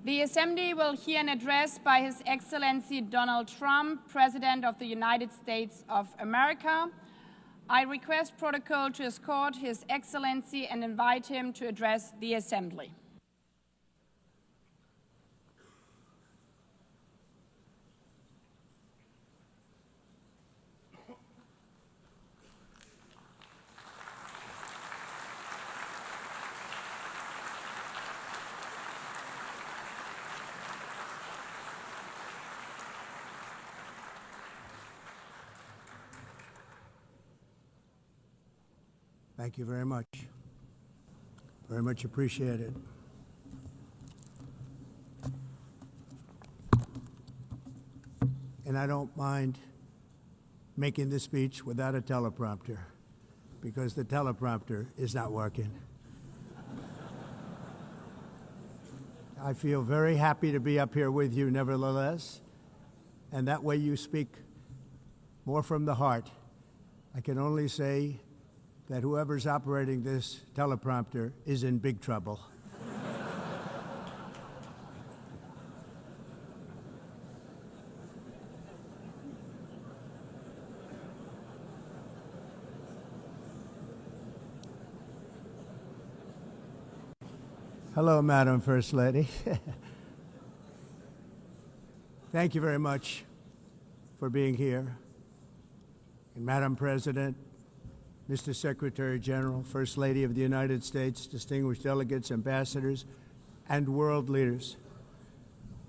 The Assembly will hear an address by His Excellency Donald Trump, President of the United States of America. I request protocol to escort His Excellency and invite him to address the Assembly. Thank you very much. Very much appreciated. And I don't mind making this speech without a teleprompter, because the teleprompter is not working. I feel very happy to be up here with you nevertheless, and that way you speak more from the heart. I can only say that whoever's operating this teleprompter is in big trouble. Hello, Madam First Lady. Thank you very much for being here. And Madam President, Mr. Secretary General, First Lady of the United States, distinguished delegates, ambassadors, and world leaders.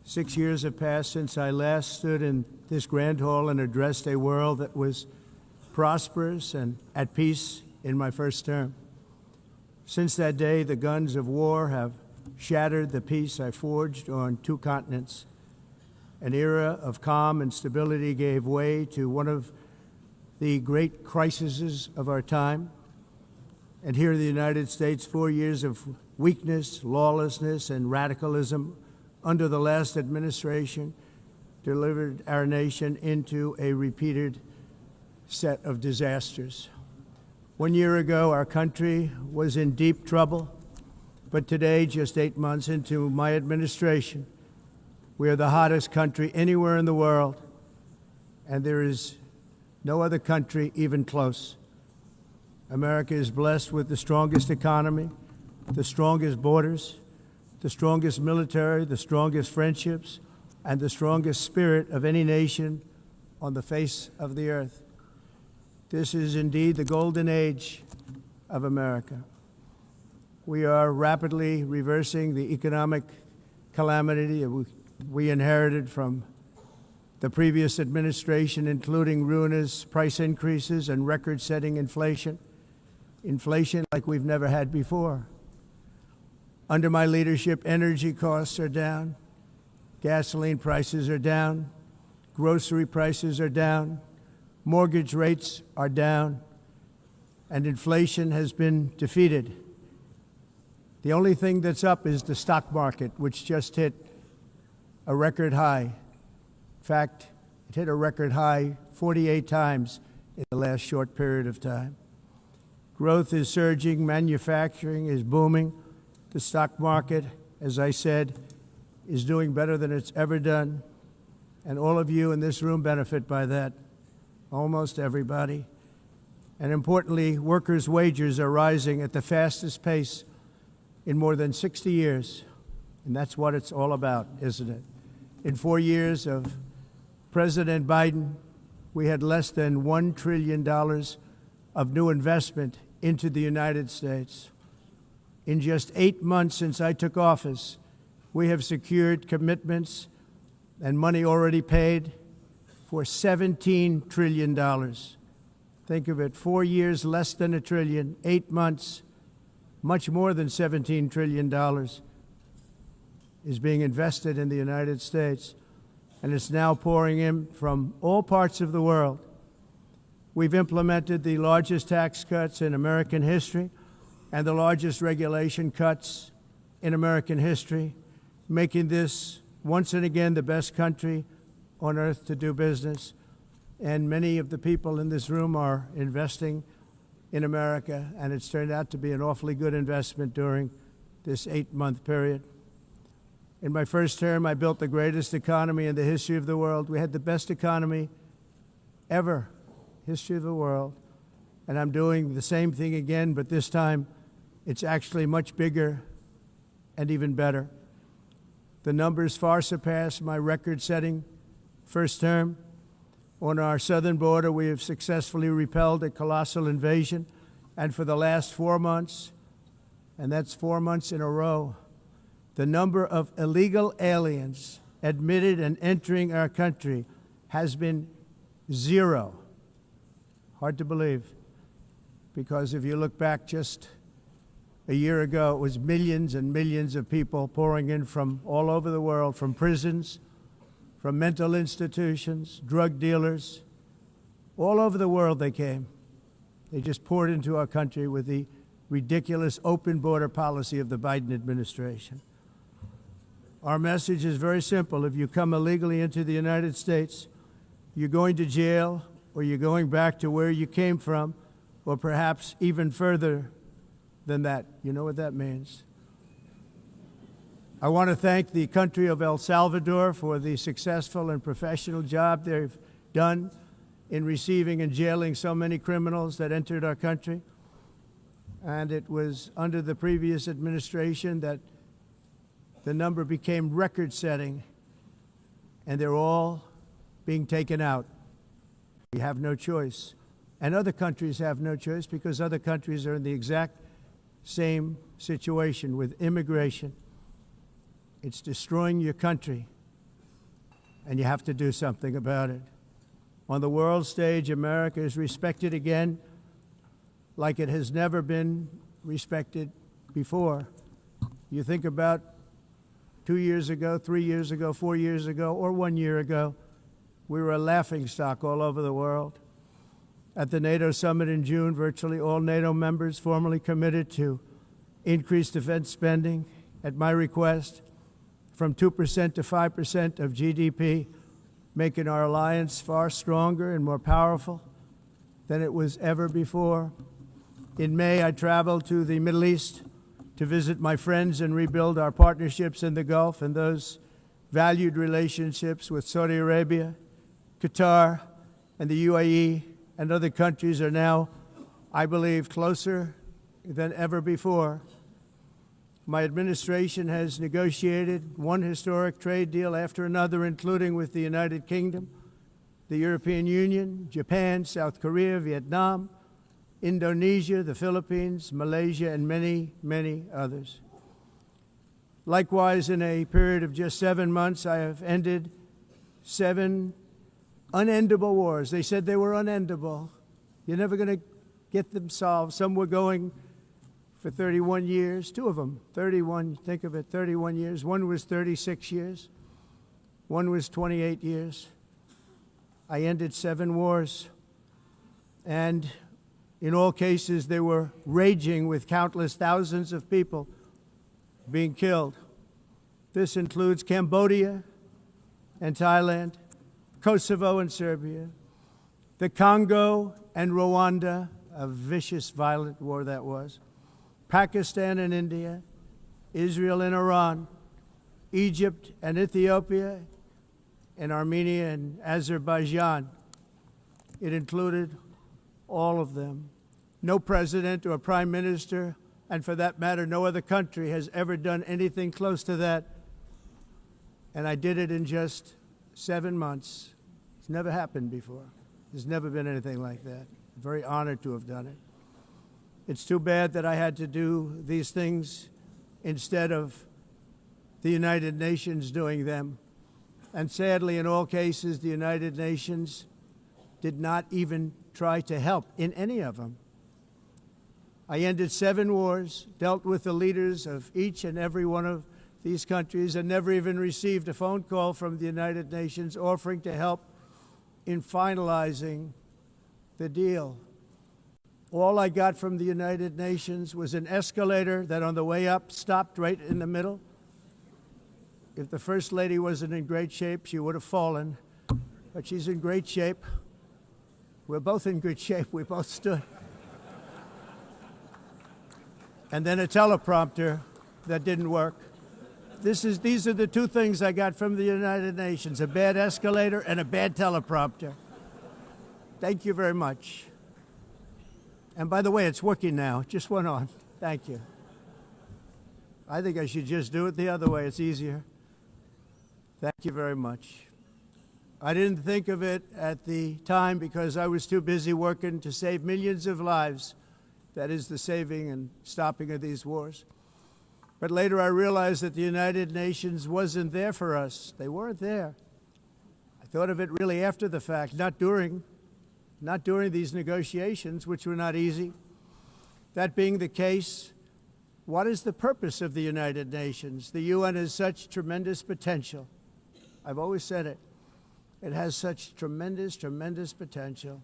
6 years have passed since I last stood in this grand hall and addressed a world that was prosperous and at peace in my first term. Since that day, the guns of war have shattered the peace I forged on 2 continents. An era of calm and stability gave way to one of the great crises of our time. And here in the United States, 4 years of weakness, lawlessness, and radicalism under the last administration delivered our nation into a repeated set of disasters. 1 year ago, our country was in deep trouble, but today, just 8 months into my administration, we are the hottest country anywhere in the world, and there is no other country even close. America is blessed with the strongest economy, the strongest borders, the strongest military, the strongest friendships, and the strongest spirit of any nation on the face of the earth. This is indeed the golden age of America. We are rapidly reversing the economic calamity we inherited from the previous administration, including ruinous price increases and record-setting inflation like we've never had before. Under my leadership, energy costs are down, gasoline prices are down, grocery prices are down, mortgage rates are down, and inflation has been defeated. The only thing that's up is the stock market, which just hit a record high. In fact, it hit a record high 48 times in the last short period of time. Growth is surging, manufacturing is booming. The stock market, as I said, is doing better than it's ever done. And all of you in this room benefit by that, almost everybody. And importantly, workers' wages are rising at the fastest pace in more than 60 years. And that's what it's all about, isn't it? In 4 years of President Biden, we had less than $1 trillion of new investment into the United States. In just 8 months since I took office, we have secured commitments and money already paid for $17 trillion. Think of it, 4 years, less than $1 trillion, 8 months, much more than $17 trillion is being invested in the United States. And it's now pouring in from all parts of the world. We've implemented the largest tax cuts in American history and the largest regulation cuts in American history, making this once and again the best country on earth to do business. And many of the people in this room are investing in America, and it's turned out to be an awfully good investment during this 8-month period. In my first term, I built the greatest economy in the history of the world. We had the best economy ever, history of the world. And I'm doing the same thing again, but this time it's actually much bigger and even better. The numbers far surpass my record-setting first term. On our southern border, we have successfully repelled a colossal invasion, and for the last 4 months, and that's 4 months in a row, the number of illegal aliens admitted and entering our country has been 0. Hard to believe, because if you look back just a year ago, it was millions and millions of people pouring in from all over the world, from prisons, from mental institutions, drug dealers. All over the world they came. They just poured into our country with the ridiculous open border policy of the Biden administration. Our message is very simple. If you come illegally into the United States, you're going to jail, or you're going back to where you came from, or perhaps even further than that. You know what that means. I want to thank the country of El Salvador for the successful and professional job they've done in receiving and jailing so many criminals that entered our country. And it was under the previous administration that the number became record-setting, and they're all being taken out. We have no choice. And other countries have no choice, because other countries are in the exact same situation with immigration. It's destroying your country, and you have to do something about it. On the world stage, America is respected again like it has never been respected before. You think about 2 years ago, 3 years ago, 4 years ago, or 1 year ago, we were a laughingstock all over the world. At the NATO summit in June, virtually all NATO members formally committed to increase defense spending, at my request, from 2% to 5% of GDP, making our alliance far stronger and more powerful than it was ever before. In May, I traveled to the Middle East to visit my friends and rebuild our partnerships in the Gulf and those valued relationships with Saudi Arabia, Qatar, and the UAE, and other countries are now, I believe, closer than ever before. My administration has negotiated one historic trade deal after another, including with the United Kingdom, the European Union, Japan, South Korea, Vietnam, Indonesia, the Philippines, Malaysia, and many, many others. Likewise, in a period of just 7 months, I have ended 7 unendable wars. They said they were unendable. You're never going to get them solved. Some were going for 31 years, 2 of them, 31, think of it, 31 years. One was 36 years. One was 28 years. I ended 7 wars. And in all cases, they were raging with countless thousands of people being killed. This includes Cambodia and Thailand, Kosovo and Serbia, the Congo and Rwanda, a vicious, violent war that was, Pakistan and India, Israel and Iran, Egypt and Ethiopia, and Armenia and Azerbaijan. It included all of them. No president or prime minister, and for that matter, no other country has ever done anything close to that. And I did it in just 7 months. It's never happened before. There's never been anything like that. I'm very honored to have done it. It's too bad that I had to do these things instead of the United Nations doing them. And sadly, in all cases, the United Nations did not even try to help in any of them. I ended 7 wars, dealt with the leaders of each and every one of these countries, and never even received a phone call from the United Nations offering to help in finalizing the deal. All I got from the United Nations was an escalator that on the way up stopped right in the middle. If the First Lady wasn't in great shape, she would have fallen, but she's in great shape. We're both in good shape. We both stood. And then a teleprompter that didn't work. These are the two things I got from the United Nations, a bad escalator and a bad teleprompter. Thank you very much. And by the way, it's working now. It just went on. Thank you. I think I should just do it the other way. It's easier. Thank you very much. I didn't think of it at the time because I was too busy working to save millions of lives. That is the saving and stopping of these wars. But later I realized that the United Nations wasn't there for us. They weren't there. I thought of it really after the fact, not during these negotiations, which were not easy. That being the case, what is the purpose of the United Nations? The UN has such tremendous potential. I've always said it. It has such tremendous, tremendous potential,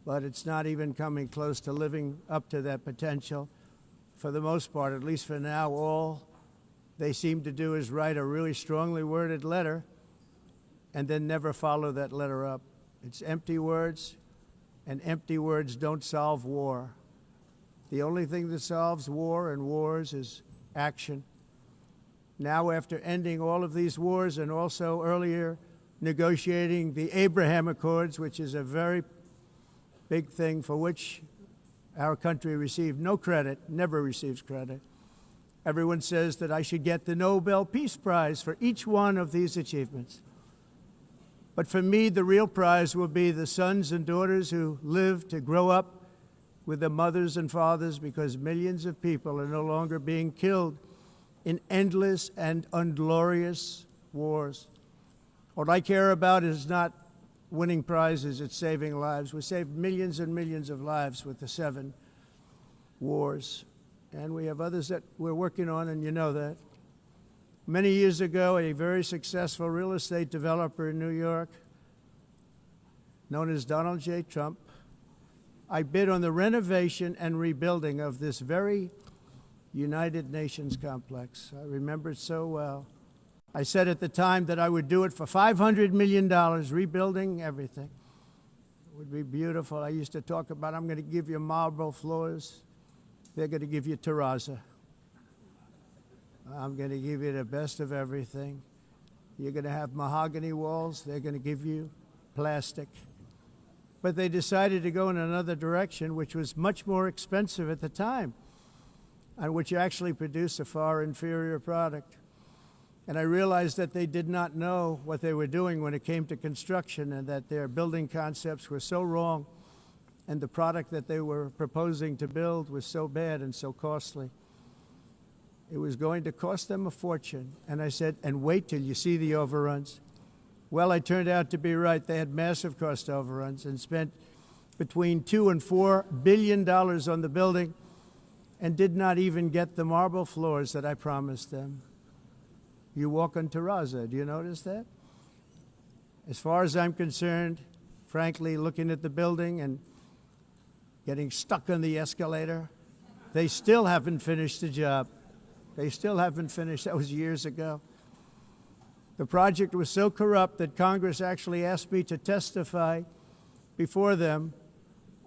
but it's not even coming close to living up to that potential. For the most part, at least for now, all they seem to do is write a really strongly worded letter and then never follow that letter up. It's empty words, and empty words don't solve war. The only thing that solves war and wars is action. Now, after ending all of these wars and also earlier negotiating the Abraham Accords, which is a very big thing for which our country received no credit, never receives credit. Everyone says that I should get the Nobel Peace Prize for each one of these achievements. But for me, the real prize will be the sons and daughters who live to grow up with their mothers and fathers, because millions of people are no longer being killed in endless and unglorious wars. What I care about is not winning prizes, it's saving lives. We saved millions and millions of lives with the 7 wars. And we have others that we're working on, and you know that. Many years ago, a very successful real estate developer in New York, known as Donald J. Trump, I bid on the renovation and rebuilding of this very United Nations complex. I remember it so well. I said at the time that I would do it for $500 million, rebuilding everything. It would be beautiful. I used to talk about, I'm going to give you marble floors. They're going to give you terrazzo. I'm going to give you the best of everything. You're going to have mahogany walls. They're going to give you plastic. But they decided to go in another direction, which was much more expensive at the time, and which actually produced a far inferior product. And I realized that they did not know what they were doing when it came to construction, and that their building concepts were so wrong, and the product that they were proposing to build was so bad and so costly. It was going to cost them a fortune. And I said, and wait till you see the overruns. Well, I turned out to be right. They had massive cost overruns and spent between $2 and $4 billion on the building and did not even get the marble floors that I promised them. You walk on terrazzo. Do you notice that? As far as I'm concerned, frankly, looking at the building and getting stuck on the escalator, they still haven't finished the job. They still haven't finished. That was years ago. The project was so corrupt that Congress actually asked me to testify before them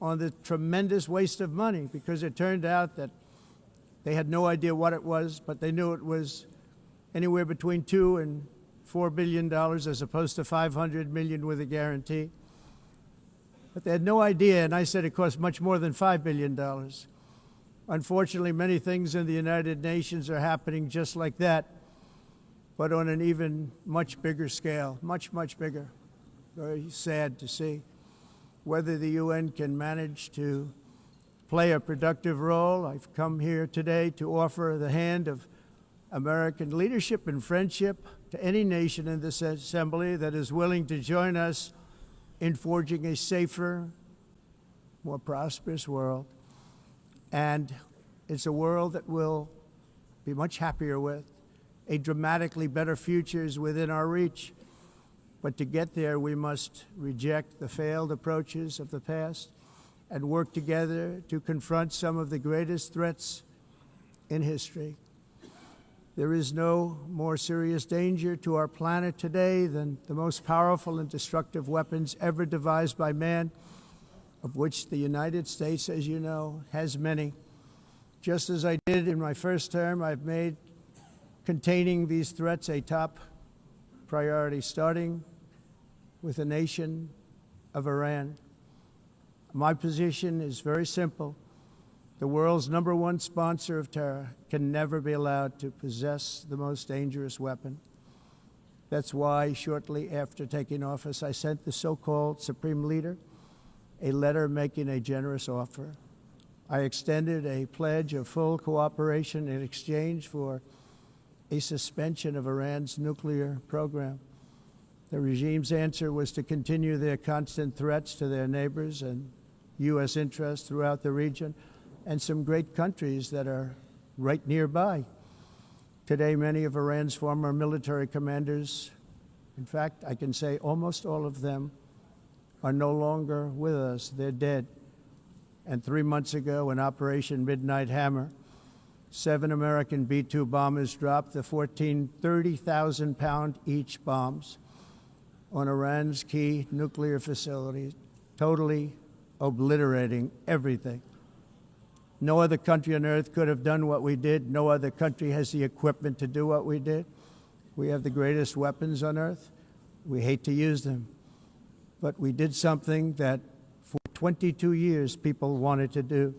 on the tremendous waste of money, because it turned out that they had no idea what it was, but they knew it was anywhere between $2 and $4 billion as opposed to $500 million with a guarantee. But they had no idea, and I said it cost much more than $5 billion. Unfortunately, many things in the United Nations are happening just like that, but on an even much bigger scale, much, much bigger. Very sad to see. Whether the UN can manage to play a productive role, I've come here today to offer the hand of American leadership and friendship to any nation in this assembly that is willing to join us in forging a safer, more prosperous world. And it's a world that we'll be much happier with. A dramatically better future is within our reach. But to get there, we must reject the failed approaches of the past and work together to confront some of the greatest threats in history. There is no more serious danger to our planet today than the most powerful and destructive weapons ever devised by man, of which the United States, as you know, has many. Just as I did in my first term, I've made containing these threats a top priority, starting with the nation of Iran. My position is very simple. The world's #1 sponsor of terror can never be allowed to possess the most dangerous weapon. That's why, shortly after taking office, I sent the so-called Supreme Leader a letter making a generous offer. I extended a pledge of full cooperation in exchange for a suspension of Iran's nuclear program. The regime's answer was to continue their constant threats to their neighbors and U.S. interests throughout the region and some great countries that are right nearby. Today, many of Iran's former military commanders, in fact, I can say almost all of them, are no longer with us. They're dead. And 3 months ago, in Operation Midnight Hammer, 7 American B-2 bombers dropped the 14 30,000-pound each bombs on Iran's key nuclear facilities, totally obliterating everything. No other country on earth could have done what we did. No other country has the equipment to do what we did. We have the greatest weapons on earth. We hate to use them. But we did something that for 22 years people wanted to do.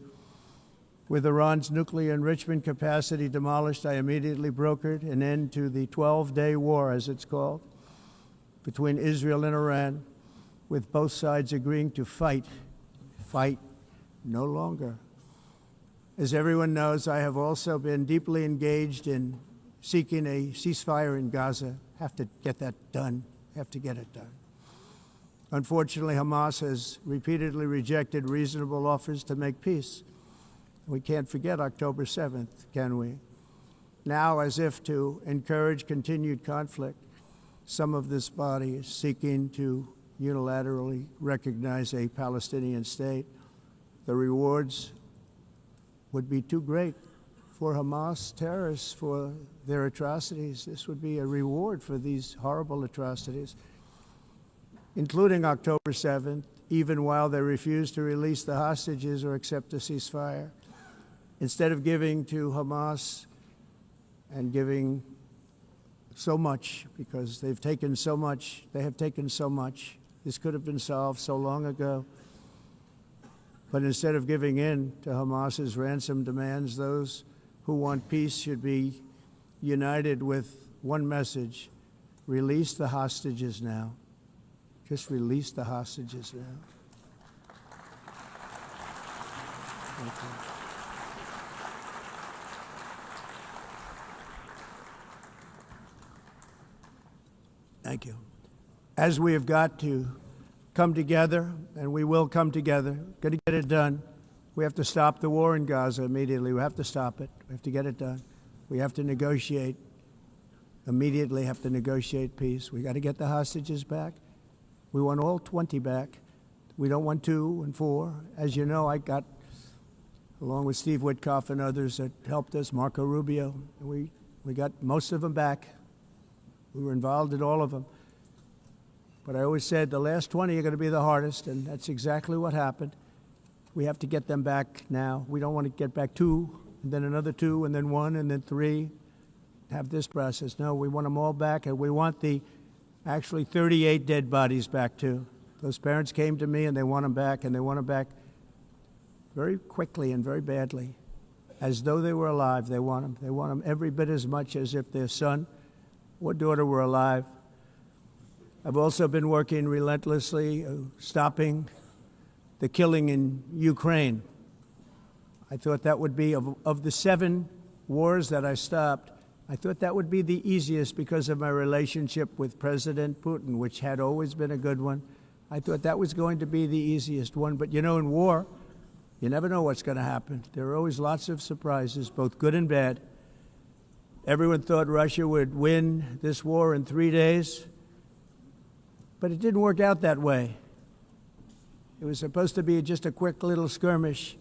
With Iran's nuclear enrichment capacity demolished, I immediately brokered an end to the 12-day war, as it's called, between Israel and Iran, with both sides agreeing to fight no longer. As everyone knows, I have also been deeply engaged in seeking a ceasefire in Gaza. Have to get that done. Have to get it done. Unfortunately, Hamas has repeatedly rejected reasonable offers to make peace. We can't forget October 7th, can we? Now, as if to encourage continued conflict, some of this body is seeking to unilaterally recognize a Palestinian state. The rewards would be too great for Hamas terrorists for their atrocities. This would be a reward for these horrible atrocities, including October 7th, even while they refuse to release the hostages or accept a ceasefire. Instead of giving to Hamas and giving so much, because they've taken so much, they have taken so much. This could have been solved so long ago. But instead of giving in to Hamas's ransom demands, those who want peace should be united with one message: release the hostages now. Just release the hostages now. Thank you. Thank you. As we have got to come together, and we will come together, got to get it done. We have to stop the war in Gaza immediately. We have to stop it. We have to get it done. We have to negotiate, immediately have to negotiate peace. We got to get the hostages back. We want all 20 back. We don't want 2 and 4. As you know, I got, along with Steve Witkoff and others that helped us, Marco Rubio, we got most of them back. We were involved in all of them. But I always said the last 20 are going to be the hardest, and that's exactly what happened. We have to get them back now. We don't want to get back 2, and then another 2, and then 1, and then 3, have this process. No, we want them all back, and we want the actually 38 dead bodies back, too. Those parents came to me, and they want them back, and they want them back very quickly and very badly, as though they were alive. They want them. They want them every bit as much as if their son or daughter were alive. I've also been working relentlessly, stopping the killing in Ukraine. I thought that would be, of the 7 wars that I stopped, I thought that would be the easiest because of my relationship with President Putin, which had always been a good one. I thought that was going to be the easiest one. But you know, in war, you never know what's going to happen. There are always lots of surprises, both good and bad. Everyone thought Russia would win this war in 3 days, but it didn't work out that way. It was supposed to be just a quick little skirmish.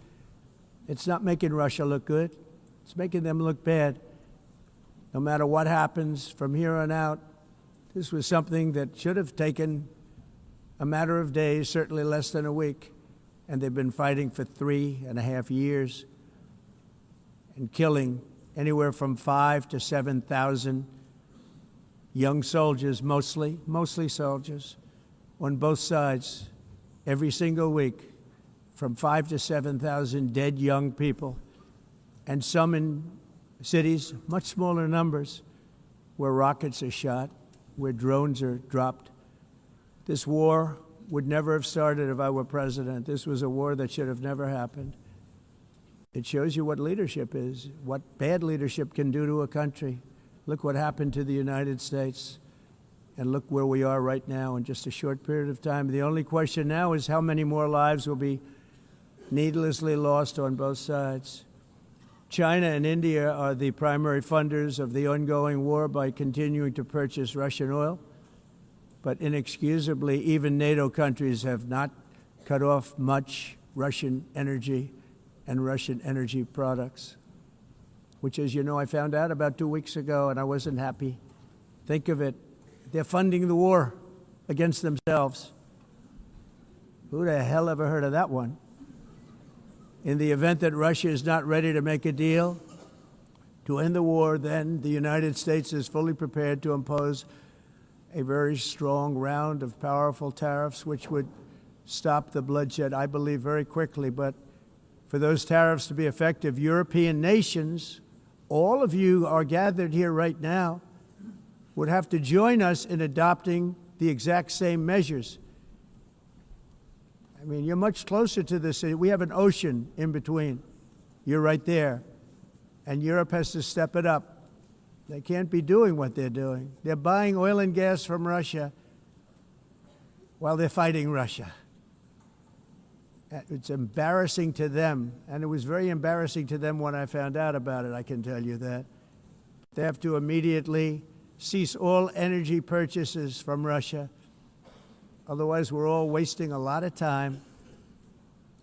It's not making Russia look good. It's making them look bad. No matter what happens from here on out, this was something that should have taken a matter of days, certainly less than a week. And they've been fighting for 3.5 years and killing anywhere from 5,000 to 7,000 young soldiers, mostly soldiers, on both sides, every single week, from 5,000 to 7,000 dead young people, and some in cities, much smaller numbers, where rockets are shot, where drones are dropped. This war would never have started if I were president. This was a war that should have never happened. It shows you what leadership is, what bad leadership can do to a country. Look what happened to the United States, and look where we are right now in just a short period of time. The only question now is how many more lives will be needlessly lost on both sides. China and India are the primary funders of the ongoing war by continuing to purchase Russian oil. But inexcusably, even NATO countries have not cut off much Russian energy and Russian energy products, which, as you know, I found out about 2 weeks ago, and I wasn't happy. Think of it. They're funding the war against themselves. Who the hell ever heard of that one? In the event that Russia is not ready to make a deal to end the war, then the United States is fully prepared to impose a very strong round of powerful tariffs, which would stop the bloodshed, I believe, very quickly. But for those tariffs to be effective, European nations, all of you are gathered here right now, would have to join us in adopting the exact same measures. I mean, you're much closer to this. We have an ocean in between. You're right there. And Europe has to step it up. They can't be doing what they're doing. They're buying oil and gas from Russia while they're fighting Russia. It's embarrassing to them, and it was very embarrassing to them when I found out about it, I can tell you that. They have to immediately cease all energy purchases from Russia. Otherwise, we're all wasting a lot of time.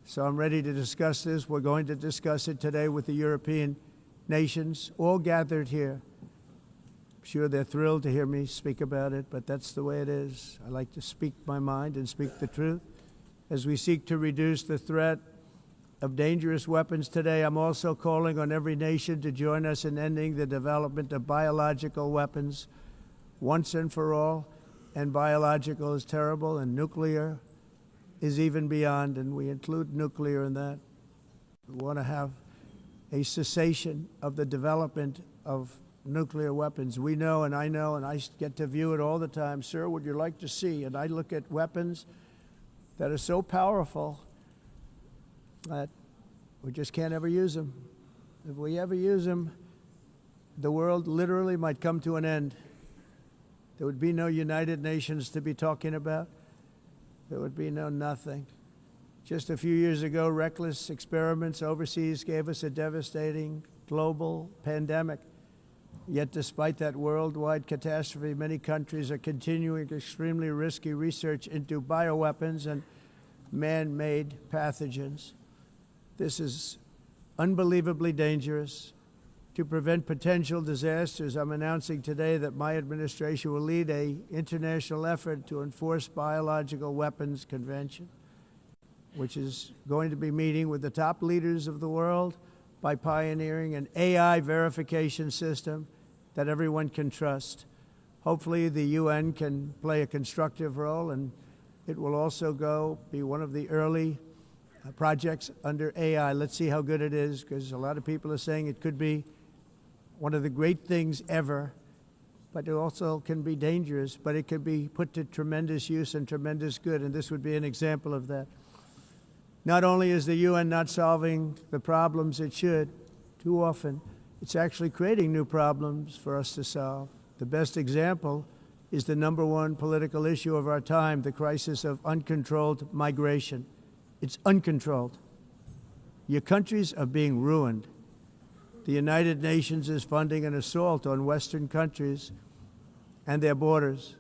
So I'm ready to discuss this. We're going to discuss it today with the European nations, all gathered here. I'm sure they're thrilled to hear me speak about it, but that's the way it is. I like to speak my mind and speak the truth. As we seek to reduce the threat of dangerous weapons today, I'm also calling on every nation to join us in ending the development of biological weapons once and for all. And biological is terrible, and nuclear is even beyond, and we include nuclear in that. We want to have a cessation of the development of nuclear weapons. We know, and I get to view it all the time. Sir, would you like to see? And I look at weapons that are so powerful that we just can't ever use them. If we ever use them, the world literally might come to an end. There would be no United Nations to be talking about. There would be no nothing. Just a few years ago, reckless experiments overseas gave us a devastating global pandemic. Yet despite that worldwide catastrophe, many countries are continuing extremely risky research into bioweapons and man-made pathogens. This is unbelievably dangerous. To prevent potential disasters, I'm announcing today that my administration will lead an international effort to enforce biological weapons convention, which is going to be meeting with the top leaders of the world by pioneering an AI verification system that everyone can trust. Hopefully the UN can play a constructive role, and it will also be one of the early projects under AI. Let's see how good it is, because a lot of people are saying it could be one of the great things ever, but it also can be dangerous, but it can be put to tremendous use and tremendous good, and this would be an example of that. Not only is the UN not solving the problems it should, too often, it's actually creating new problems for us to solve. The best example is the #1 political issue of our time, the crisis of uncontrolled migration. It's uncontrolled. Your countries are being ruined. The United Nations is funding an assault on Western countries and their borders.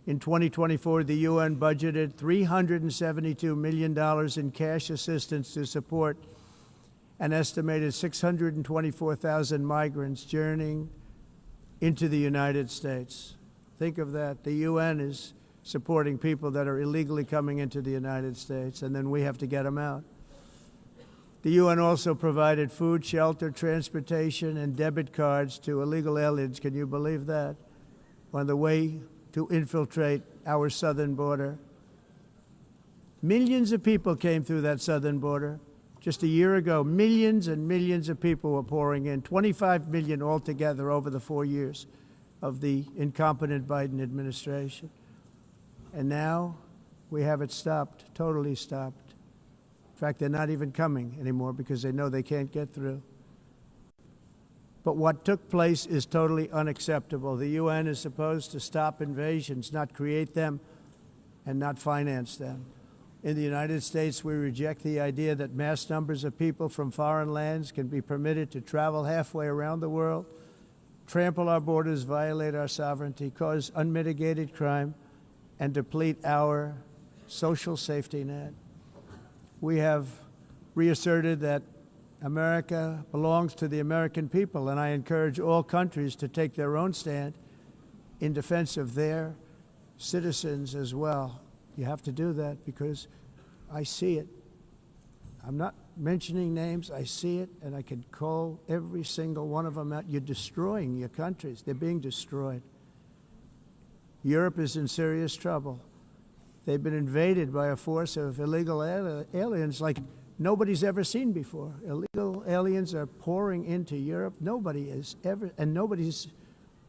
In 2024, the UN budgeted $372 million in cash assistance to support an estimated 624,000 migrants journeying into the United States. Think of that. The UN is supporting people that are illegally coming into the United States, and then we have to get them out. The UN also provided food, shelter, transportation, and debit cards to illegal aliens. Can you believe that? On the way to infiltrate our southern border. Millions of people came through that southern border. Just a year ago, millions and millions of people were pouring in, 25 million altogether over the 4 years of the incompetent Biden administration. And now we have it stopped, totally stopped. In fact, they're not even coming anymore because they know they can't get through. But what took place is totally unacceptable. The UN is supposed to stop invasions, not create them and not finance them. In the United States, we reject the idea that mass numbers of people from foreign lands can be permitted to travel halfway around the world, trample our borders, violate our sovereignty, cause unmitigated crime, and deplete our social safety net. We have reasserted that America belongs to the American people, and I encourage all countries to take their own stand in defense of their citizens as well. You have to do that because I see it. I'm not mentioning names. I see it, and I can call every single one of them out. You're destroying your countries. They're being destroyed. Europe is in serious trouble. They've been invaded by a force of illegal aliens like nobody's ever seen before. Illegal aliens are pouring into Europe. Nobody is ever, and nobody's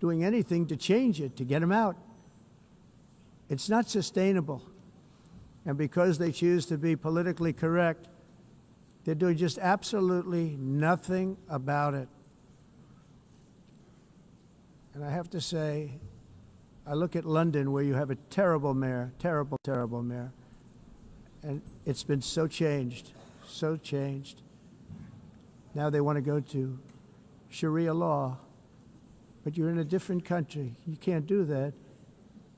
doing anything to change it, to get them out. It's not sustainable. And because they choose to be politically correct, they're doing just absolutely nothing about it. And I have to say, I look at London, where you have a terrible mayor, terrible, terrible mayor, and it's been so changed, so changed. Now they want to go to Sharia law, but you're in a different country. You can't do that.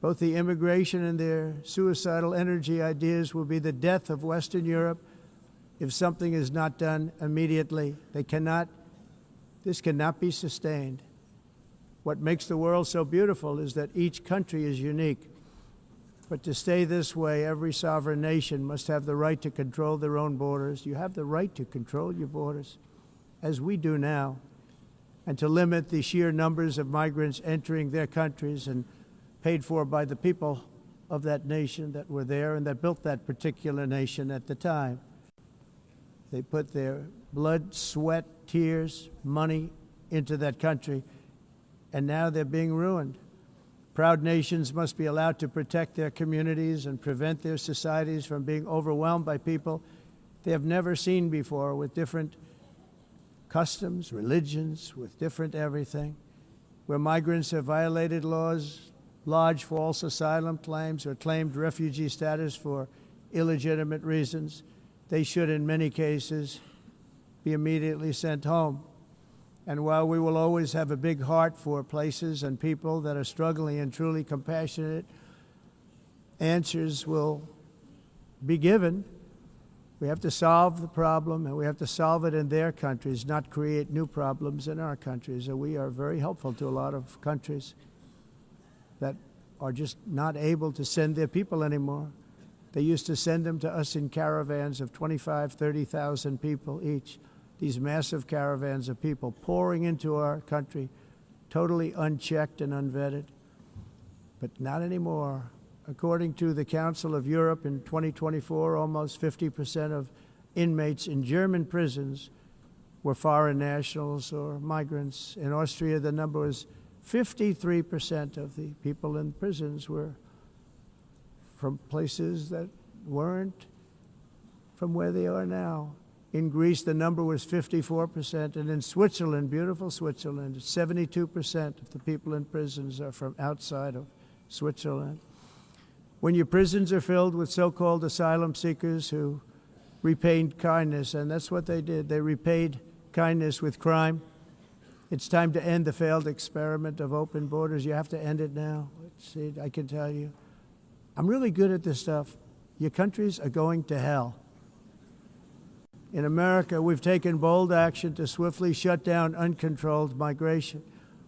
Both the immigration and their suicidal energy ideas will be the death of Western Europe if something is not done immediately. This cannot be sustained. What makes the world so beautiful is that each country is unique. But to stay this way, every sovereign nation must have the right to control their own borders. You have the right to control your borders, as we do now, and to limit the sheer numbers of migrants entering their countries and paid for by the people of that nation that were there and that built that particular nation at the time. They put their blood, sweat, tears, money into that country, and now they're being ruined. Proud nations must be allowed to protect their communities and prevent their societies from being overwhelmed by people they have never seen before, with different customs, religions, with different everything. Where migrants have violated laws, lodged false asylum claims, or claimed refugee status for illegitimate reasons, they should, in many cases, be immediately sent home. And while we will always have a big heart for places and people that are struggling and truly compassionate, answers will be given. We have to solve the problem, and we have to solve it in their countries, not create new problems in our countries. And we are very helpful to a lot of countries that are just not able to send their people anymore. They used to send them to us in caravans of 25,000, 30,000 people each. These massive caravans of people pouring into our country, totally unchecked and unvetted. But not anymore. According to the Council of Europe, in 2024, almost 50% of inmates in German prisons were foreign nationals or migrants. In Austria, the number was 53% of the people in prisons were from places that weren't from where they are now. In Greece, the number was 54%, and in Switzerland, beautiful Switzerland, 72% of the people in prisons are from outside of Switzerland. When your prisons are filled with so-called asylum seekers who repaid kindness, and that's what they did, they repaid kindness with crime, it's time to end the failed experiment of open borders. You have to end it now. See, I can tell you, I'm really good at this stuff. Your countries are going to hell. In America, we've taken bold action to swiftly shut down uncontrolled migration.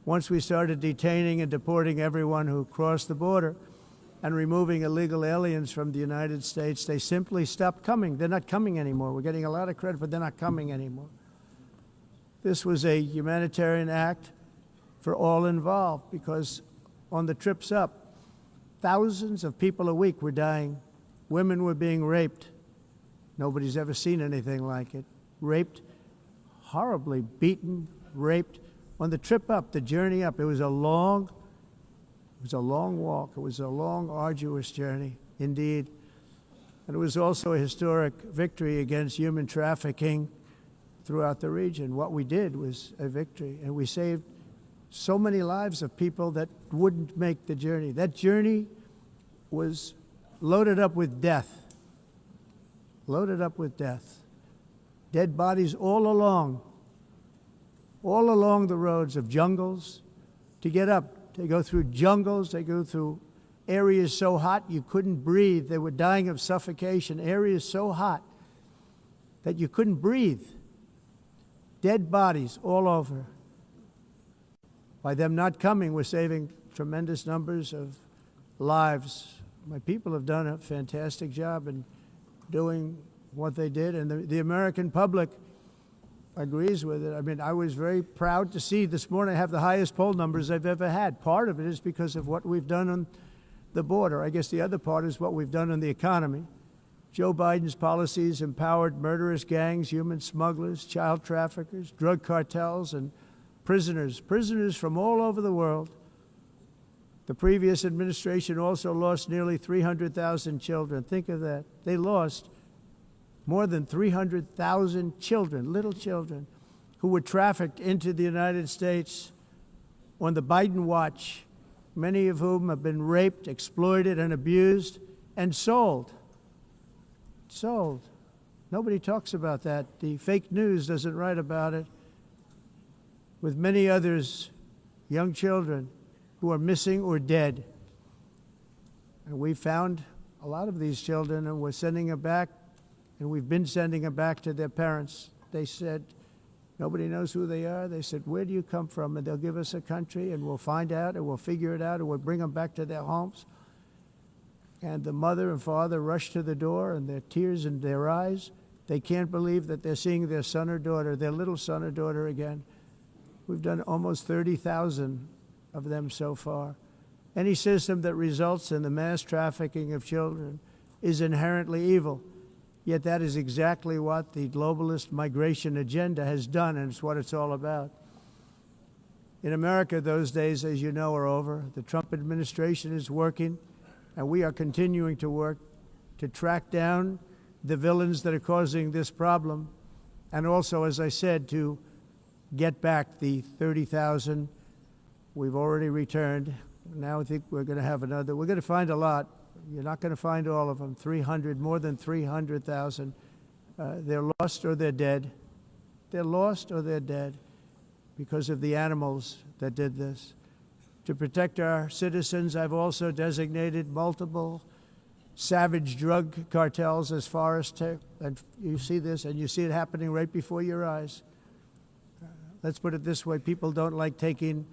Once we started detaining and deporting everyone who crossed the border, and removing illegal aliens from the United States, they simply stopped coming. They're not coming anymore. We're getting a lot of credit, but they're not coming anymore. This was a humanitarian act for all involved, because on the trips up, thousands of people a week were dying. Women were being raped. Nobody's ever seen anything like it. Raped, horribly beaten, raped. On the trip up, the journey up, it was a long walk. It was a long, arduous journey, indeed. And it was also a historic victory against human trafficking throughout the region. What we did was a victory, and we saved so many lives of people that wouldn't make the journey. That journey was loaded up with death. Loaded up with death. Dead bodies all along the roads of jungles to get up. They go through jungles, they go through areas so hot you couldn't breathe. They were dying of suffocation, areas so hot that you couldn't breathe. Dead bodies all over. By them not coming, we're saving tremendous numbers of lives. My people have done a fantastic job in doing what they did, and the American public agrees with it. I mean, I was very proud to see this morning I have the highest poll numbers I've ever had. Part of it is because of what we've done on the border. I guess the other part is what we've done on the economy. Joe Biden's policies empowered murderous gangs, human smugglers, child traffickers, drug cartels, and prisoners from all over the world. The previous administration also lost nearly 300,000 children. Think of that. They lost more than 300,000 children, little children, who were trafficked into the United States on the Biden watch, many of whom have been raped, exploited, and abused, and sold. Sold. Nobody talks about that. The fake news doesn't write about it. With many others, young children who are missing or dead. And we found a lot of these children, and we're sending them back, and we've been sending them back to their parents. They said, nobody knows who they are. They said, where do you come from? And they'll give us a country, and we'll find out, and we'll figure it out, and we'll bring them back to their homes. And the mother and father rush to the door, and their tears in their eyes. They can't believe that they're seeing their son or daughter, their little son or daughter again. We've done almost 30,000 of them so far. Any system that results in the mass trafficking of children is inherently evil. Yet that is exactly what the globalist migration agenda has done, and it's what it's all about. In America, those days, as you know, are over. The Trump administration is working, and we are continuing to work to track down the villains that are causing this problem, and also, as I said, to get back the 30,000 we've already returned. Now I think we're going to have another. We're going to find a lot. You're not going to find all of them. 300, more than 300,000. They're lost or they're dead. They're lost or they're dead because of the animals that did this. To protect our citizens, I've also designated multiple savage drug cartels as far as, and you see this, and you see it happening right before your eyes. Let's put it this way, people don't like taking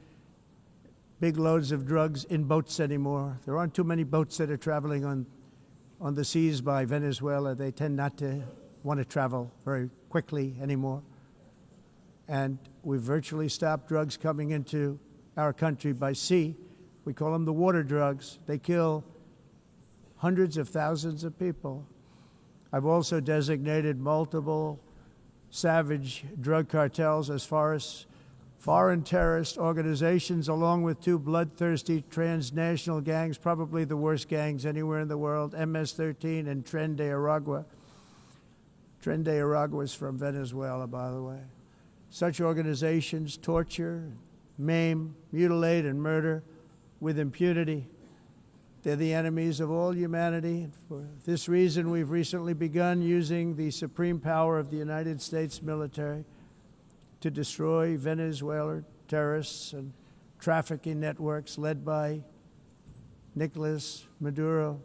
big loads of drugs in boats anymore. There aren't too many boats that are traveling on the seas by Venezuela. They tend not to want to travel very quickly anymore. And we've virtually stopped drugs coming into our country by sea. We call them the water drugs. They kill hundreds of thousands of people. I've also designated multiple savage drug cartels as far as foreign terrorist organizations, along with two bloodthirsty transnational gangs, probably the worst gangs anywhere in the world, MS-13 and Tren de Aragua. Tren de Aragua is from Venezuela, by the way. Such organizations torture, maim, mutilate, and murder with impunity. They're the enemies of all humanity. And for this reason, we've recently begun using the supreme power of the United States military to destroy Venezuelan terrorists and trafficking networks led by Nicolas Maduro.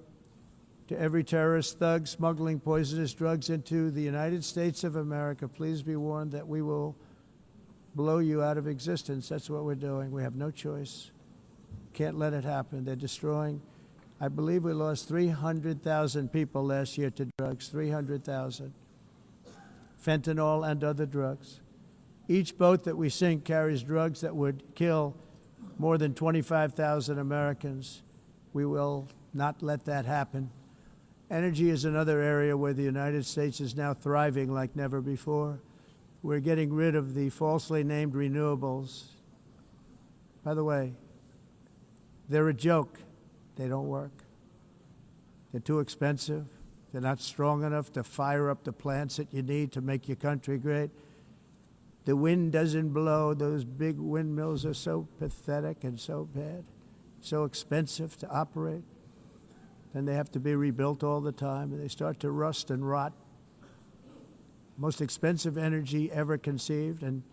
To every terrorist thug smuggling poisonous drugs into the United States of America, please be warned that we will blow you out of existence. That's what we're doing. We have no choice. Can't let it happen. They're destroying I believe we lost 300,000 people last year to drugs, 300,000. Fentanyl and other drugs. Each boat that we sink carries drugs that would kill more than 25,000 Americans. We will not let that happen. Energy is another area where the United States is now thriving like never before. We're getting rid of the falsely named renewables. By the way, they're a joke. They don't work. They're too expensive. They're not strong enough to fire up the plants that you need to make your country great. The wind doesn't blow. Those big windmills are so pathetic and so bad, so expensive to operate. Then they have to be rebuilt all the time, and they start to rust and rot. Most expensive energy ever conceived, and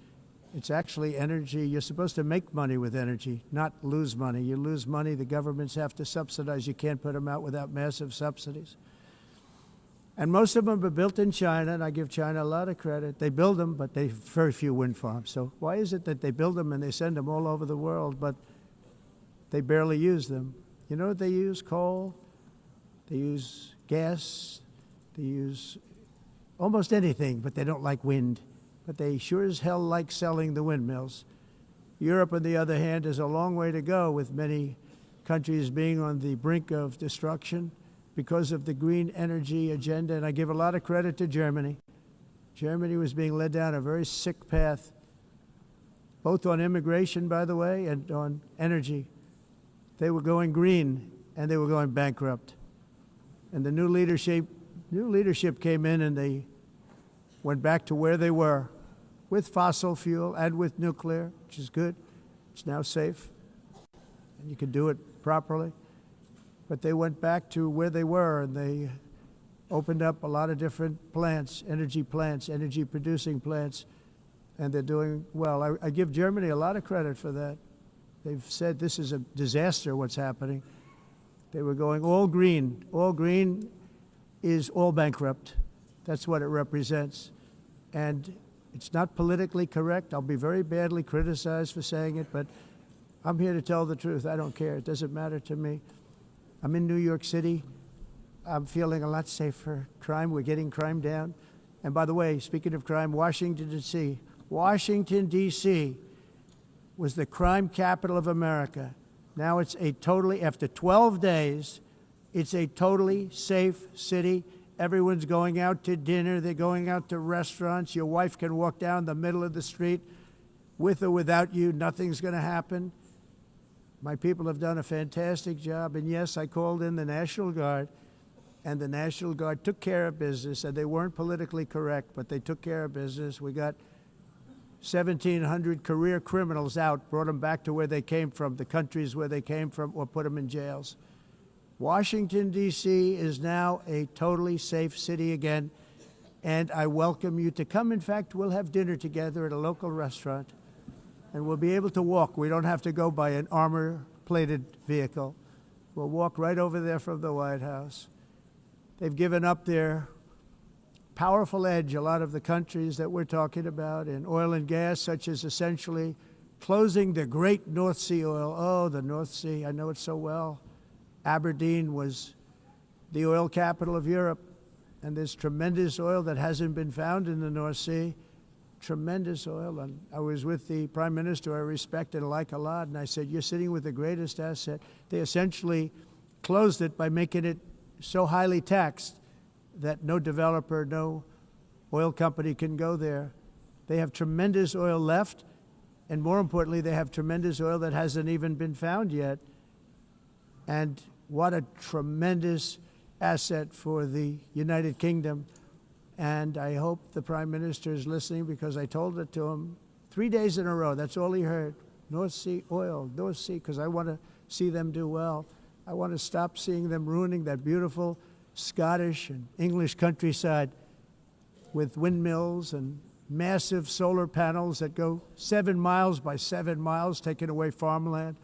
it's actually energy. You're supposed to make money with energy, not lose money. You lose money, the governments have to subsidize. You can't put them out without massive subsidies. And most of them are built in China, and I give China a lot of credit. They build them, but they have very few wind farms. So why is it that they build them and they send them all over the world, but they barely use them? You know what they use? Coal. They use gas. They use almost anything, but they don't like wind. But they sure as hell like selling the windmills. Europe, on the other hand, has a long way to go, with many countries being on the brink of destruction because of the green energy agenda. And I give a lot of credit to Germany. Germany was being led down a very sick path, both on immigration, by the way, and on energy. They were going green, and they were going bankrupt. And the new leadership came in, and they went back to where they were, with fossil fuel and with nuclear, which is good. It's now safe, and you can do it properly. But they went back to where they were, and they opened up a lot of different plants, energy-producing plants, and they're doing well. I give Germany a lot of credit for that. They've said this is a disaster, what's happening. They were going all green. All green is all bankrupt. That's what it represents. And it's not politically correct. I'll be very badly criticized for saying it, but I'm here to tell the truth. I don't care. It doesn't matter to me. I'm in New York City. I'm feeling a lot safer. Crime, we're getting crime down. And by the way, speaking of crime, Washington, D.C. Washington, D.C. was the crime capital of America. Now it's after 12 days, it's a totally safe city. Everyone's going out to dinner. They're going out to restaurants. Your wife can walk down the middle of the street with or without you. Nothing's going to happen. My people have done a fantastic job. And yes, I called in the National Guard, and the National Guard took care of business. And they weren't politically correct, but they took care of business. We got 1,700 career criminals out, brought them back to where they came from, the countries where they came from, or put them in jails. Washington, D.C. is now a totally safe city again, and I welcome you to come. In fact, we'll have dinner together at a local restaurant, and we'll be able to walk. We don't have to go by an armor-plated vehicle. We'll walk right over there from the White House. They've given up their powerful edge, a lot of the countries that we're talking about, in oil and gas, such as essentially closing the great North Sea oil. Oh, the North Sea, I know it so well. Aberdeen was the oil capital of Europe, and there's tremendous oil that hasn't been found in the North Sea. Tremendous oil. And I was with the Prime Minister I respect and like a lot, and I said, you're sitting with the greatest asset. They essentially closed it by making it so highly taxed that no developer, no oil company can go there. They have tremendous oil left, and more importantly, they have tremendous oil that hasn't even been found yet. And what a tremendous asset for the United Kingdom. And I hope the Prime Minister is listening, because I told it to him 3 days in a row. That's all he heard. North Sea oil, North Sea, because I want to see them do well. I want to stop seeing them ruining that beautiful Scottish and English countryside with windmills and massive solar panels that go 7 miles by 7 miles, taking away farmland.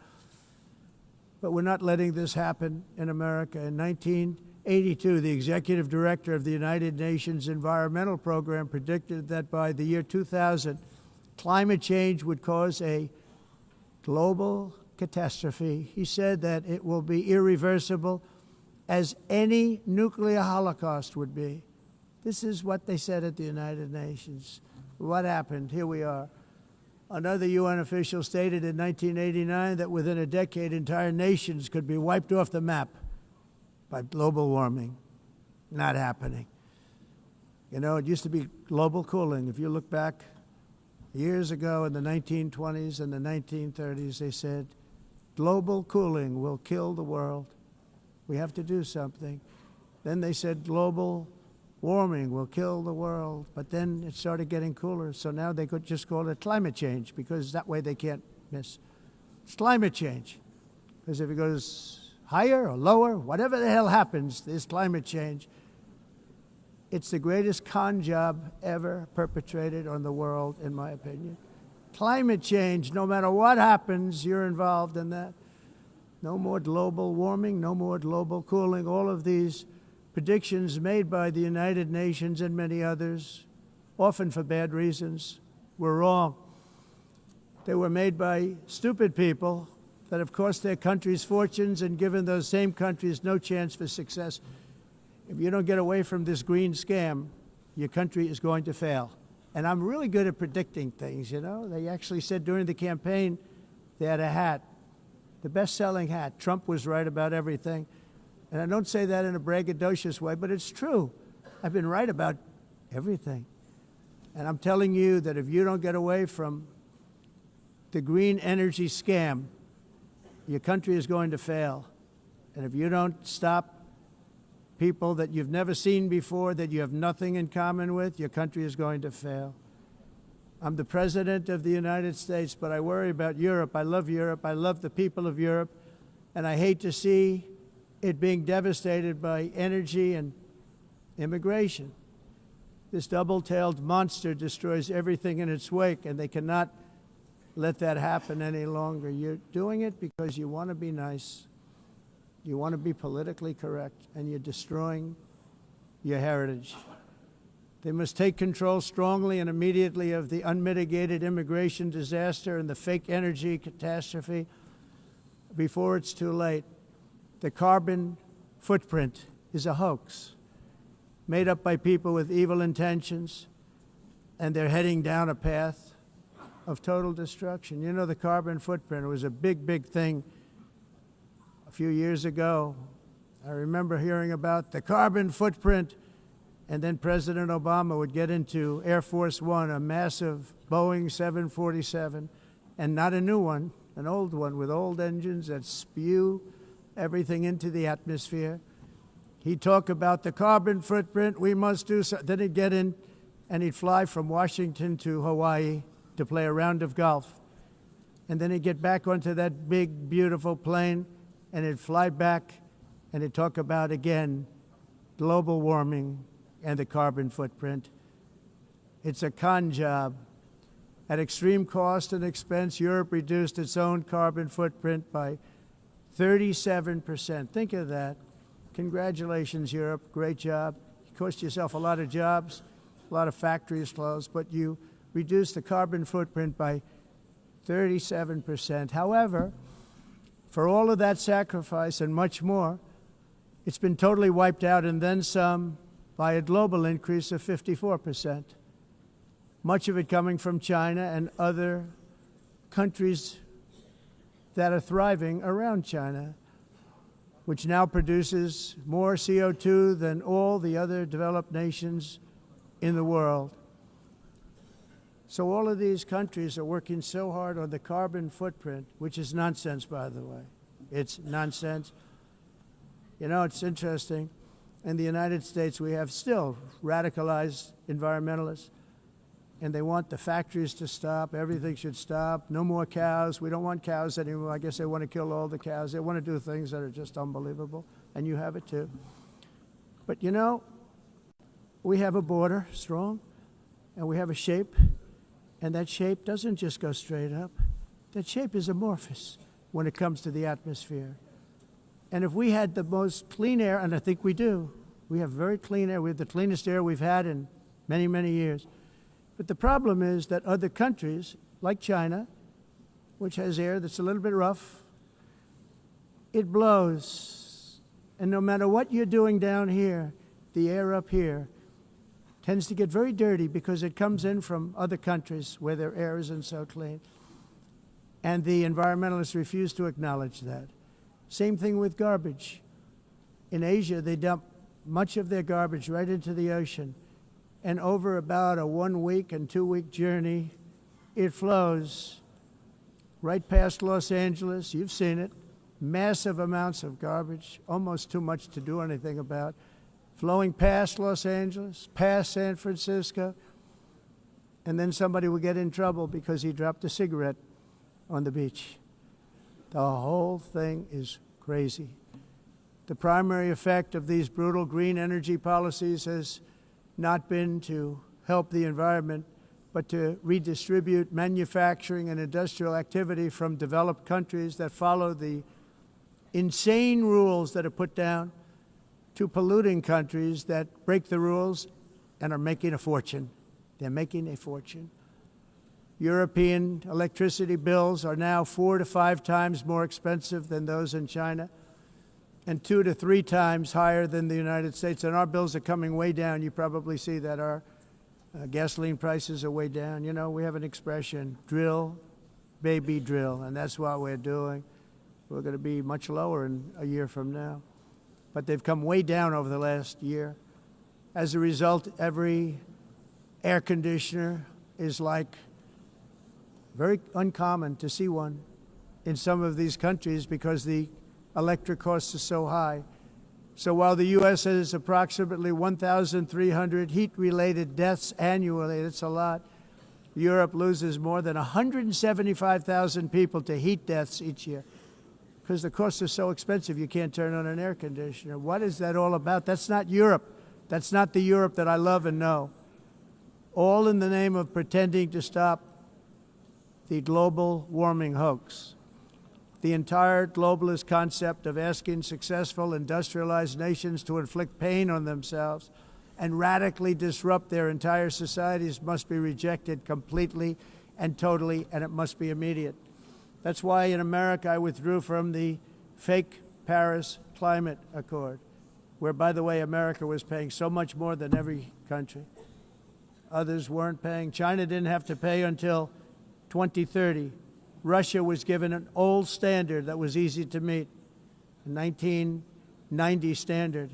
But we're not letting this happen in America. In 1982, the executive director of the United Nations Environmental Program predicted that by the year 2000, climate change would cause a global catastrophe. He said that it will be irreversible. as any nuclear holocaust would be. This is what they said at the United Nations. What happened? Here we are. Another UN official stated in 1989 that within a decade, entire nations could be wiped off the map by global warming. Not happening. You know, it used to be global cooling. If you look back years ago in the 1920s and the 1930s, they said, global cooling will kill the world. We have to do something. Then they said global warming will kill the world. But then it started getting cooler. So now they could just call it climate change, because that way they can't miss. It's climate change. Because if it goes higher or lower, whatever the hell happens, there's climate change. It's the greatest con job ever perpetrated on the world, in my opinion. Climate change, no matter what happens, you're involved in that. No more global warming, no more global cooling. All of these predictions made by the United Nations and many others, often for bad reasons, were wrong. They were made by stupid people that have cost their countries fortunes and given those same countries no chance for success. If you don't get away from this green scam, your country is going to fail. And I'm really good at predicting things, you know. They actually said during the campaign they had a hat, the best-selling hat. Trump was right about everything. And I don't say that in a braggadocious way, but it's true. I've been right about everything. And I'm telling you that if you don't get away from the green energy scam, your country is going to fail. And if you don't stop people that you've never seen before, that you have nothing in common with, your country is going to fail. I'm the President of the United States, but I worry about Europe. I love Europe. I love the people of Europe. And I hate to see it being devastated by energy and immigration. This double-tailed monster destroys everything in its wake, and they cannot let that happen any longer. You're doing it because you want to be nice. You want to be politically correct, and you're destroying your heritage. They must take control strongly and immediately of the unmitigated immigration disaster and the fake energy catastrophe before it's too late. The carbon footprint is a hoax made up by people with evil intentions, and they're heading down a path of total destruction. You know, the carbon footprint was a big, big thing a few years ago. I remember hearing about the carbon footprint, and then President Obama would get into Air Force One, a massive Boeing 747, and not a new one, an old one with old engines that spew everything into the atmosphere. He'd talk about the carbon footprint, we must do so. Then he'd get in and he'd fly from Washington to Hawaii to play a round of golf. And then he'd get back onto that big, beautiful plane and he'd fly back and he'd talk about, again, global warming and the carbon footprint. It's a con job. At extreme cost and expense, Europe reduced its own carbon footprint by 37%. Think of that. Congratulations, Europe. Great job. You cost yourself a lot of jobs, a lot of factories closed, but you reduced the carbon footprint by 37%. However, for all of that sacrifice and much more, it's been totally wiped out and then some by a global increase of 54%. Much of it coming from China and other countries that are thriving around China, which now produces more CO2 than all the other developed nations in the world. So all of these countries are working so hard on the carbon footprint, which is nonsense, by the way. It's nonsense. You know, it's interesting. In the United States, we have still radicalized environmentalists, and they want the factories to stop. Everything should stop. No more cows. We don't want cows anymore. I guess they want to kill all the cows. They want to do things that are just unbelievable, and you have it too. But you know, we have a border, strong, and we have a shape, and that shape doesn't just go straight up. That shape is amorphous when it comes to the atmosphere. And if we had the most clean air, and I think we do, we have very clean air. We have the cleanest air we've had in many, many years. But the problem is that other countries, like China, which has air that's a little bit rough, it blows And no matter what you're doing down here, the air up here tends to get very dirty because it comes in from other countries where their air isn't so clean. And the environmentalists refuse to acknowledge that. Same thing with garbage. In Asia, they dump much of their garbage right into the ocean. And over about a 1 week and 2 week journey, it flows right past Los Angeles. You've seen it. Massive amounts of garbage, almost too much to do anything about, flowing past Los Angeles, past San Francisco, and then somebody will get in trouble because he dropped a cigarette on the beach. The whole thing is crazy. The primary effect of these brutal green energy policies has not been to help the environment, but to redistribute manufacturing and industrial activity from developed countries that follow the insane rules that are put down to polluting countries that break the rules and are making a fortune. They're making a fortune. European electricity bills are now 4 to 5 times more expensive than those in China, and 2 to 3 times higher than the United States. And our bills are coming way down. You probably see that our gasoline prices are way down. You know, we have an expression, drill, baby, drill, and that's what we're doing. We're going to be much lower in a year from now. But they've come way down over the last year. As a result, every air conditioner is like very uncommon to see one in some of these countries because the electric costs are so high. So while the U.S. has approximately 1,300 heat-related deaths annually, that's a lot, Europe loses more than 175,000 people to heat deaths each year because the costs are so expensive you can't turn on an air conditioner. What is that all about? That's not Europe. That's not the Europe that I love and know. All in the name of pretending to stop the global warming hoax. The entire globalist concept of asking successful industrialized nations to inflict pain on themselves and radically disrupt their entire societies must be rejected completely and totally, and it must be immediate. That's why in America I withdrew from the fake Paris Climate Accord, where, by the way, America was paying so much more than every country. Others weren't paying. China didn't have to pay until 2030. Russia was given an old standard that was easy to meet, a 1990 standard.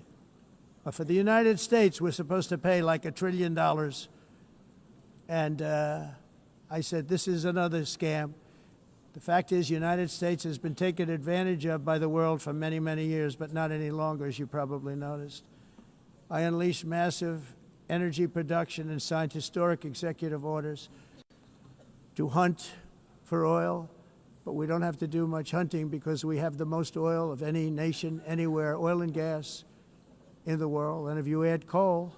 But for the United States, we're supposed to pay like $1 trillion. And I said, this is another scam. The fact is, the United States has been taken advantage of by the world for many, many years, but not any longer, as you probably noticed. I unleashed massive energy production and signed historic executive orders to hunt for oil, but we don't have to do much hunting because we have the most oil of any nation anywhere, oil and gas in the world. And if you add coal,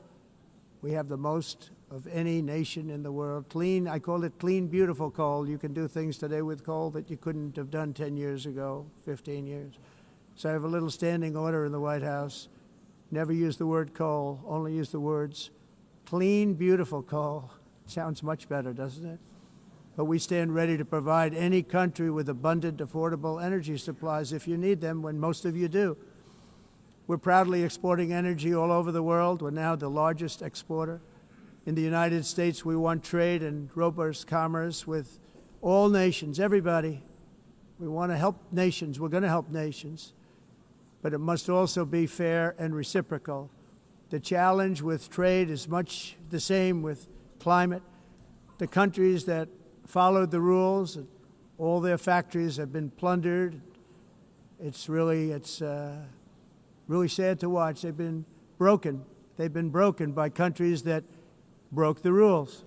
we have the most of any nation in the world. Clean, I call it clean, beautiful coal. You can do things today with coal that you couldn't have done 10 years ago, 15 years. So I have a little standing order in the White House. Never use the word coal, only use the words clean, beautiful coal. Sounds much better, doesn't it? But we stand ready to provide any country with abundant, affordable energy supplies if you need them, when most of you do. We're proudly exporting energy all over the world. We're now the largest exporter. In the United States, we want trade and robust commerce with all nations, everybody. We want to help nations. We're going to help nations. But it must also be fair and reciprocal. The challenge with trade is much the same with climate. The countries that followed the rules, all their factories have been plundered. It's really sad to watch. They've been broken. They've been broken by countries that broke the rules.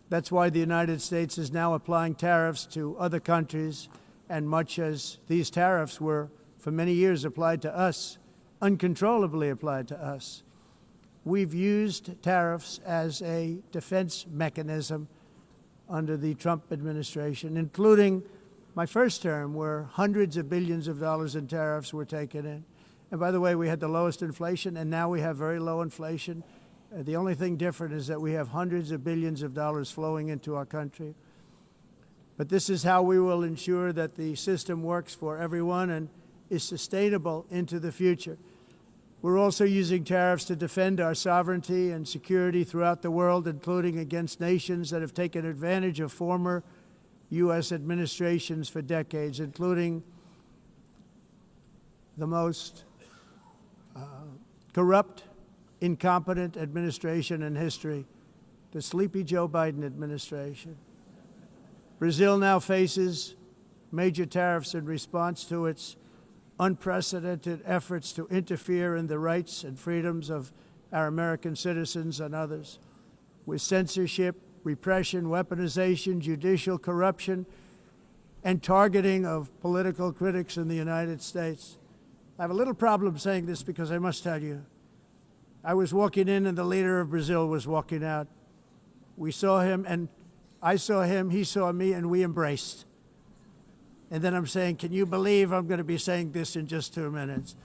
That's why the United States is now applying tariffs to other countries, and much as these tariffs were for many years applied to us, uncontrollably applied to us. We've used tariffs as a defense mechanism under the Trump administration, including my first term, where hundreds of billions of dollars in tariffs were taken in. And by the way, we had the lowest inflation, and now we have very low inflation. The only thing different is that we have hundreds of billions of dollars flowing into our country. But this is how we will ensure that the system works for everyone and is sustainable into the future. We're also using tariffs to defend our sovereignty and security throughout the world, including against nations that have taken advantage of former U.S. administrations for decades, including the most corrupt, incompetent administration in history, the sleepy Joe Biden administration. Brazil now faces major tariffs in response to its unprecedented efforts to interfere in the rights and freedoms of our American citizens and others, with censorship, repression, weaponization, judicial corruption, and targeting of political critics in the United States. I have a little problem saying this because I must tell you, I was walking in and the leader of Brazil was walking out. We saw him and I saw him, he saw me, and we embraced. And then I'm saying, can you believe I'm going to be saying this in just 2 minutes?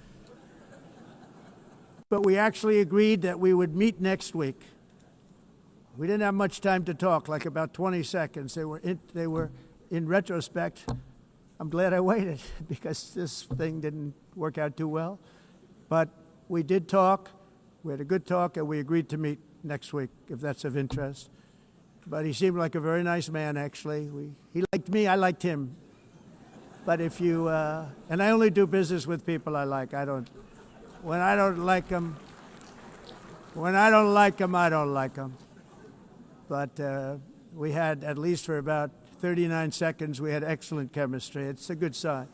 But we actually agreed that we would meet next week. We didn't have much time to talk, like about 20 seconds. They were in retrospect, I'm glad I waited because this thing didn't work out too well. But we did talk, we had a good talk, and we agreed to meet next week, if that's of interest. But he seemed like a very nice man, actually. He liked me, I liked him. But if you, and I only do business with people I like. When I don't like them, I don't like them. But we had, at least for about 39 seconds, we had excellent chemistry. It's a good sign.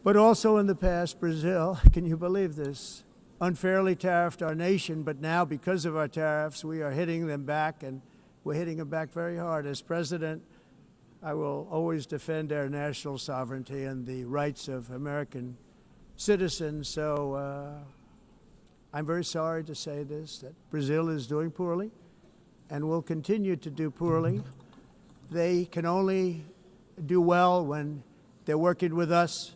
But also in the past, Brazil, can you believe this, unfairly tariffed our nation, but now because of our tariffs, we are hitting them back, and we're hitting them back very hard. As president, I will always defend our national sovereignty and the rights of American citizens. So I'm very sorry to say this, that Brazil is doing poorly and will continue to do poorly. They can only do well when they're working with us.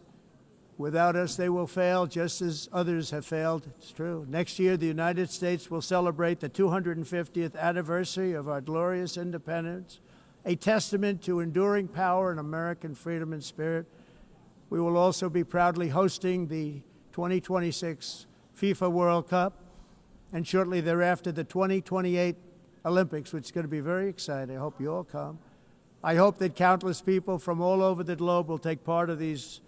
Without us, they will fail, just as others have failed. It's true. Next year, the United States will celebrate the 250th anniversary of our glorious independence, a testament to enduring power and American freedom and spirit. We will also be proudly hosting the 2026 FIFA World Cup, and shortly thereafter, the 2028 Olympics, which is going to be very exciting. I hope you all come. I hope that countless people from all over the globe will take part of these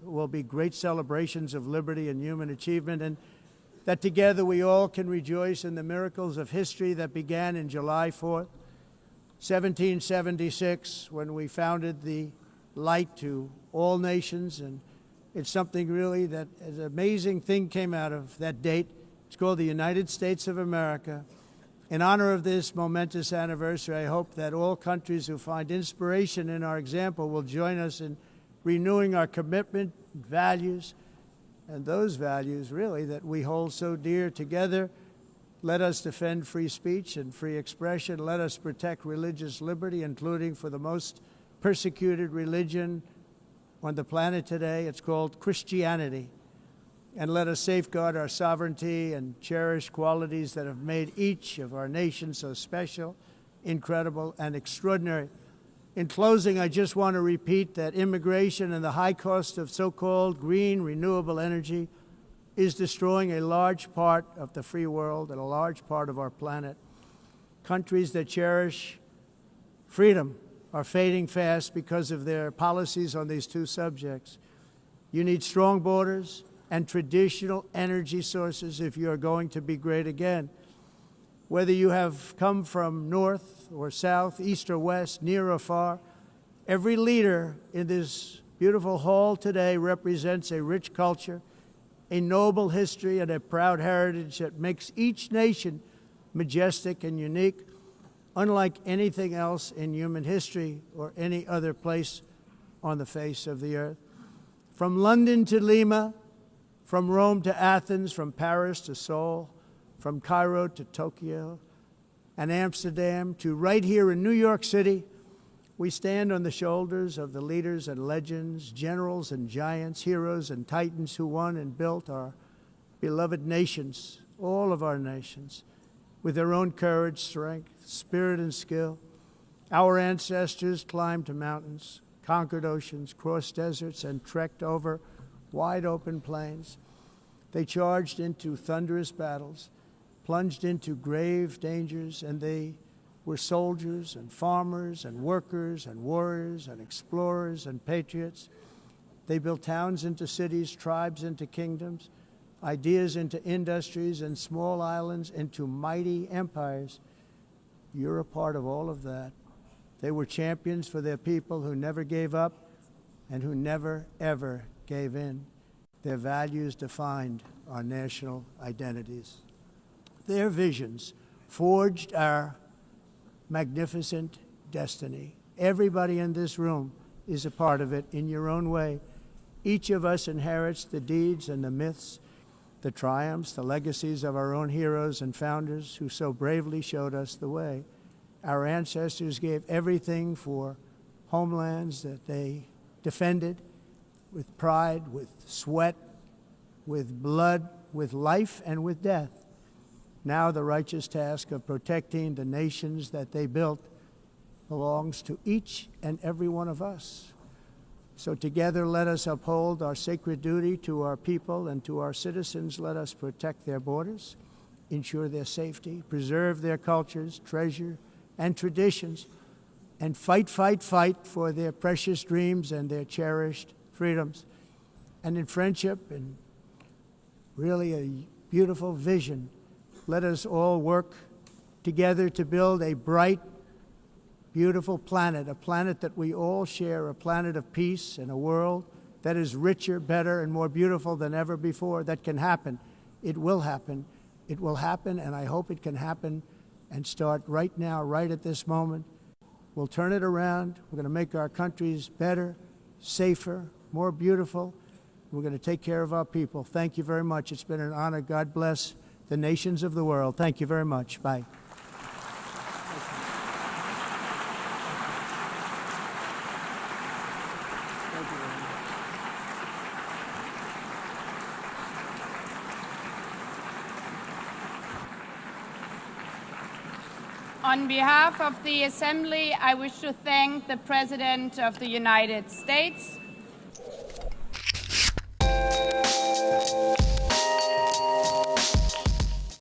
will be great celebrations of liberty and human achievement, and that together we all can rejoice in the miracles of history that began in July 4th, 1776, when we founded the light to all nations. And it's something really that an amazing thing came out of that date. It's called the United States of America. In honor of this momentous anniversary, I hope that all countries who find inspiration in our example will join us in renewing our commitment, values, and those values, really, that we hold so dear. Together, let us defend free speech and free expression. Let us protect religious liberty, including for the most persecuted religion on the planet today. It's called Christianity. And let us safeguard our sovereignty and cherish qualities that have made each of our nations so special, incredible, and extraordinary. In closing, I just want to repeat that immigration and the high cost of so-called green renewable energy is destroying a large part of the free world and a large part of our planet. Countries that cherish freedom are fading fast because of their policies on these two subjects. You need strong borders and traditional energy sources if you are going to be great again. Whether you have come from north or south, east or west, near or far, every leader in this beautiful hall today represents a rich culture, a noble history, and a proud heritage that makes each nation majestic and unique, unlike anything else in human history or any other place on the face of the earth. From London to Lima, from Rome to Athens, from Paris to Seoul, from Cairo to Tokyo and Amsterdam to right here in New York City, we stand on the shoulders of the leaders and legends, generals and giants, heroes and titans who won and built our beloved nations, all of our nations, with their own courage, strength, spirit, and skill. Our ancestors climbed mountains, conquered oceans, crossed deserts, and trekked over wide open plains. They charged into thunderous battles, plunged into grave dangers, and they were soldiers and farmers and workers and warriors and explorers and patriots. They built towns into cities, tribes into kingdoms, ideas into industries, and small islands into mighty empires. You're a part of all of that. They were champions for their people who never gave up and who never, ever gave in. Their values defined our national identities. Their visions forged our magnificent destiny. Everybody in this room is a part of it in your own way. Each of us inherits the deeds and the myths, the triumphs, the legacies of our own heroes and founders who so bravely showed us the way. Our ancestors gave everything for homelands that they defended with pride, with sweat, with blood, with life, and with death. Now the righteous task of protecting the nations that they built belongs to each and every one of us. So together let us uphold our sacred duty to our people and to our citizens. Let us protect their borders, ensure their safety, preserve their cultures, treasure, and traditions, and fight, fight, fight for their precious dreams and their cherished freedoms. And in friendship and really a beautiful vision, let us all work together to build a bright, beautiful planet, a planet that we all share, a planet of peace and a world that is richer, better, and more beautiful than ever before. That can happen. It will happen. It will happen, and I hope it can happen and start right now, right at this moment. We'll turn it around. We're going to make our countries better, safer, more beautiful. We're going to take care of our people. Thank you very much. It's been an honor. God bless the nations of the world. Thank you very much. Bye. On behalf of the Assembly, I wish to thank the President of the United States,